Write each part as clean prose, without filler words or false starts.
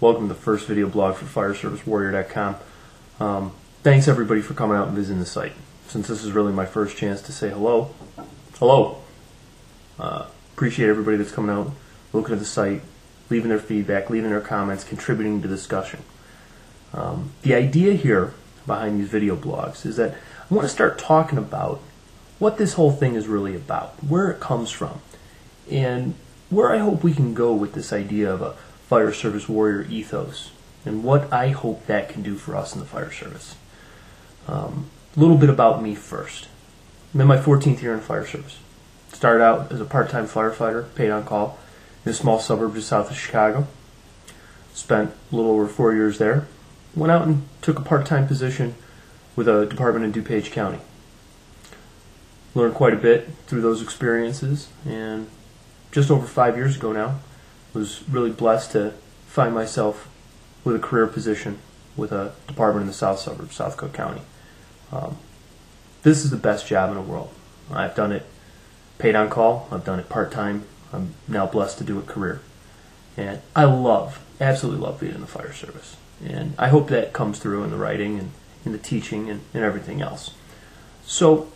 Welcome to the first video blog for FireServiceWarrior.com. Thanks everybody for coming out and visiting the site. Since this is really my first chance to say hello, appreciate everybody that's coming out, looking at the site, leaving their feedback, leaving their comments, contributing to the discussion. The idea here behind these video blogs is that I want to start talking about what this whole thing is really about, where it comes from, and where I hope we can go with this idea of a fire service warrior ethos, and what I hope that can do for us in the fire service. A little bit about me first. I'm in my 14th year in the fire service. Started out as a part-time firefighter, paid on call, in a small suburb just south of Chicago. Spent a little over 4 years there. Went out and took a part-time position with a department in DuPage County. Learned quite a bit through those experiences, and just over 5 years ago now, was really blessed to find myself with a career position with a department in the south suburbs, South Cook County. This is the best job in the world. I've done it paid on call, I've done it part-time, I'm now blessed to do it career. And I absolutely love being in the fire service. And I hope that comes through in the writing and in the teaching and everything else. So,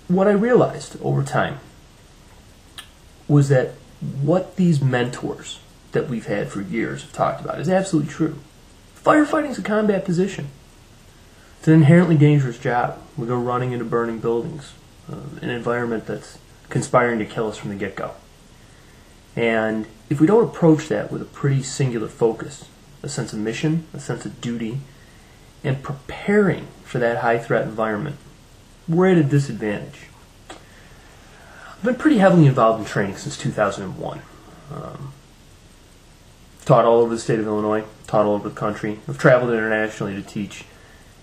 what I realized over time was that what these mentors that we've had for years have talked about is absolutely true. Firefighting is a combat position. It's an inherently dangerous job. We go running into burning buildings, an environment that's conspiring to kill us from the get-go. And if we don't approach that with a pretty singular focus, a sense of mission, a sense of duty, and preparing for that high-threat environment, we're at a disadvantage. I've been pretty heavily involved in training since 2001. Taught all over the state of Illinois, taught all over the country. I've traveled internationally to teach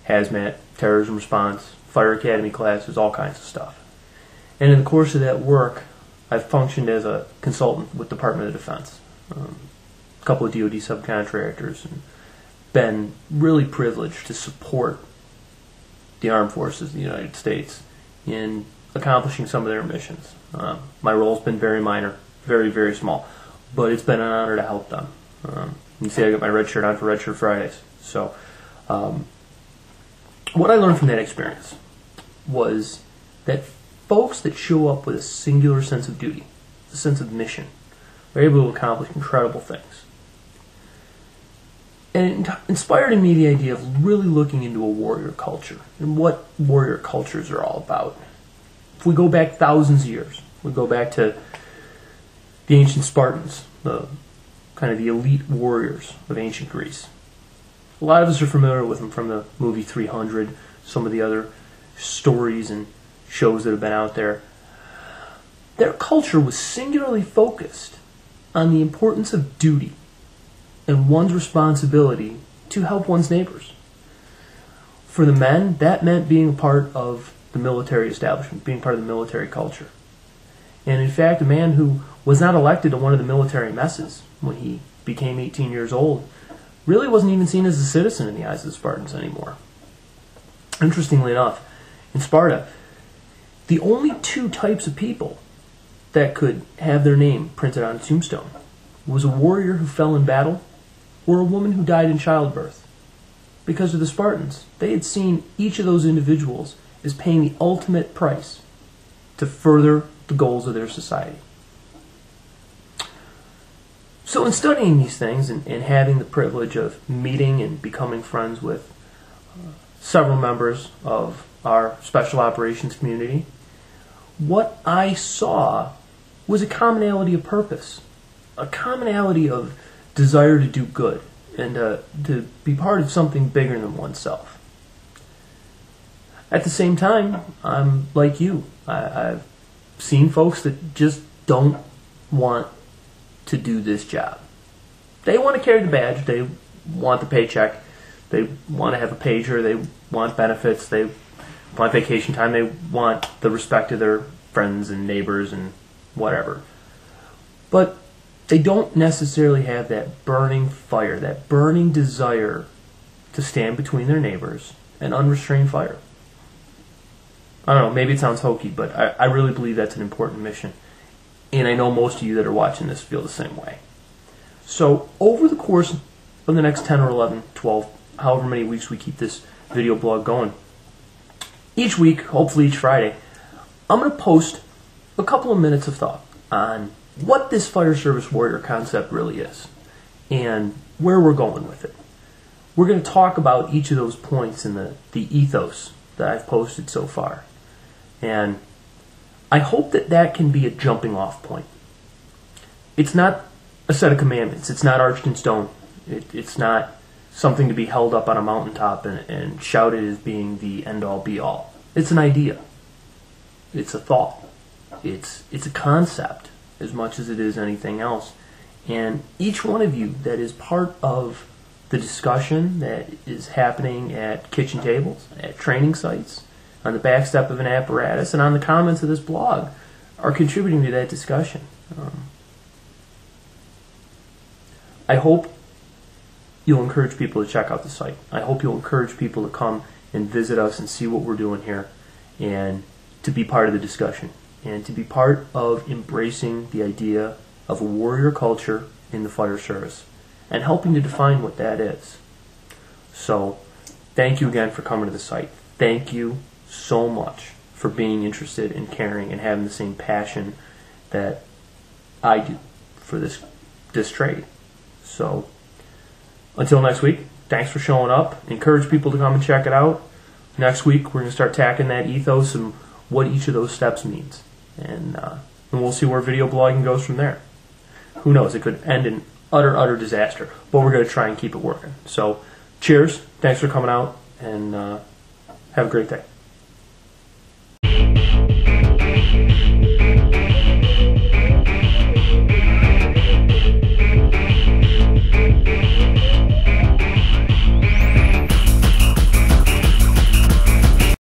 hazmat, terrorism response, fire academy classes, all kinds of stuff. And in the course of that work, I've functioned as a consultant with the Department of Defense, a couple of DoD subcontractors, and been really privileged to support the armed forces of the United States in accomplishing some of their missions. My role's been very minor, very, very small, but it's been an honor to help them. You see I got my red shirt on for Red Shirt Fridays. So what I learned from that experience was that folks that show up with a singular sense of duty, a sense of mission, are able to accomplish incredible things. And it inspired in me the idea of really looking into a warrior culture and what warrior cultures are all about. If we go back thousands of years, we go back to the ancient Spartans, the kind of the elite warriors of ancient Greece. A lot of us are familiar with them from the movie 300, some of the other stories and shows that have been out there. Their culture was singularly focused on the importance of duty and one's responsibility to help one's neighbors. For the men, that meant being a part of the military establishment, being part of the military culture. And in fact, a man who was not elected to one of the military messes when he became 18 years old really wasn't even seen as a citizen in the eyes of the Spartans anymore. Interestingly enough, in Sparta, the only two types of people that could have their name printed on a tombstone was a warrior who fell in battle or a woman who died in childbirth. Because of the Spartans, they had seen each of those individuals as paying the ultimate price to further the goals of their society. So in studying these things and having the privilege of meeting and becoming friends with several members of our special operations community, what I saw was a commonality of purpose, a commonality of desire to do good and to be part of something bigger than oneself. At the same time, I'm like you. I've seen folks that just don't want to do this job. They want to carry the badge, they want the paycheck, they want to have a pager, they want benefits, they want vacation time, they want the respect of their friends and neighbors and whatever. But they don't necessarily have that burning fire, that burning desire to stand between their neighbors and unrestrained fire. I don't know, maybe it sounds hokey, but I really believe that's an important mission. And I know most of you that are watching this feel the same way. So over the course of the next 10 or 11, 12, however many weeks we keep this video blog going, each week, hopefully each Friday, I'm going to post a couple of minutes of thought on what this fire service warrior concept really is and where we're going with it. We're going to talk about each of those points in the ethos that I've posted so far. And I hope that that can be a jumping off point. It's not a set of commandments. It's not arched in stone. It's not something to be held up on a mountaintop and shouted as being the end-all be-all. It's an idea. It's a thought. It's a concept as much as it is anything else. And each one of you that is part of the discussion that is happening at kitchen tables, at training sites, on the back step of an apparatus, and on the comments of this blog are contributing to that discussion. I hope you'll encourage people to check out the site. I hope you'll encourage people to come and visit us and see what we're doing here and to be part of the discussion and to be part of embracing the idea of a warrior culture in the fire service and helping to define what that is. So, thank you again for coming to the site. Thank you so much for being interested and caring and having the same passion that I do for this trade. So, until next week, thanks for showing up. Encourage people to come and check it out. Next week, we're going to start tackling that ethos and what each of those steps means. And we'll see where video blogging goes from there. Who knows? It could end in utter disaster. But we're going to try and keep it working. So, cheers. Thanks for coming out. And have a great day.